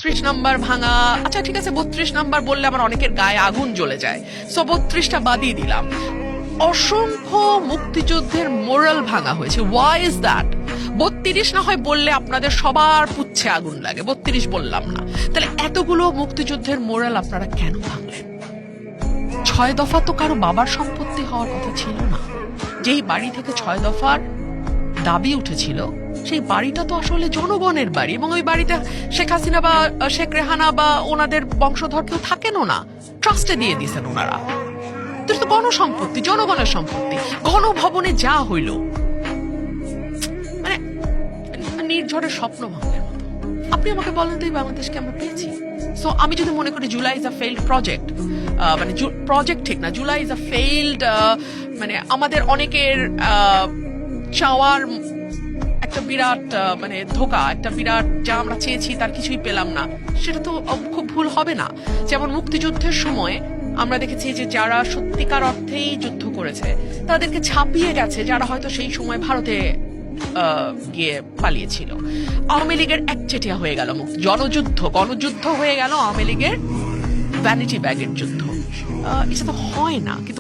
32 number ভাঙা, আচ্ছা ঠিক আছে 32 নাম্বার বললে আমার অনেকের গায়ে আগুন জ্বলে যায়, সো 32টা বাদই দিলাম। অসংখ্য মুক্তিযুদ্ধের মোরাল ভাঙা হয়েছে। Y is that? 32 না হয় বললে আপনাদের সবার পুচ্ছে আগুন লাগে, 32 বললাম না, তাহলে এতগুলো মুক্তিযুদ্ধের মোরাল আপনারা কেন ভাঙলেন? 6 দফা তো কারো বাবার সম্পত্তি হওয়ার কথা ছিল না। যেই বাড়ি থেকে 6 দফার দাবি উঠেছিল সেই বাড়িটা তো আসলে জনগণের বাড়ি, এবং ওই বাড়িতে শেখ হাসিনা বা শেখ রেহানা বা ওনাদের বংশধর কেউ থাকেনও না, ট্রাস্টে দিয়ে দিয়েছেন ওনারা। তো এটা তো গণসম্পত্তি, জনগণের সম্পত্তি। গণভবনে যা হইল মানে নির্ঝরের স্বপ্ন ভাঙের মতো। আপনি আমাকে বলেন তো এই বাংলাদেশকে আমরা পেয়েছি? সো আমি যদি মনে করি July is a failed project, মানে প্রজেক্ট ঠিক না, জুলাই ইজ আ ফেইল্ড, মানে আমাদের অনেকের চাওয়ার একটা বিরাট মানে ধোকা, একটা বিরাট যা আমরা চেয়েছি তার কিছুই পেলাম না, সেটা তো খুব ভুল হবে না? যেমন মুক্তিযুদ্ধের সময় আমরা দেখেছি যে যারা সত্যিকার অর্থেই যুদ্ধ করেছে তাদেরকে ছাপিয়ে গেছে যারা হয়তো সেই সময় ভারতে গিয়ে পালিয়েছিল। আওয়ামী লীগের একচেটিয়া হয়ে গেল জনযুদ্ধ, গণযুদ্ধ হয়ে গেল আওয়ামী লীগের ভ্যানিটি ব্যাগের যুদ্ধ। এটা তো হয় না, কিন্তু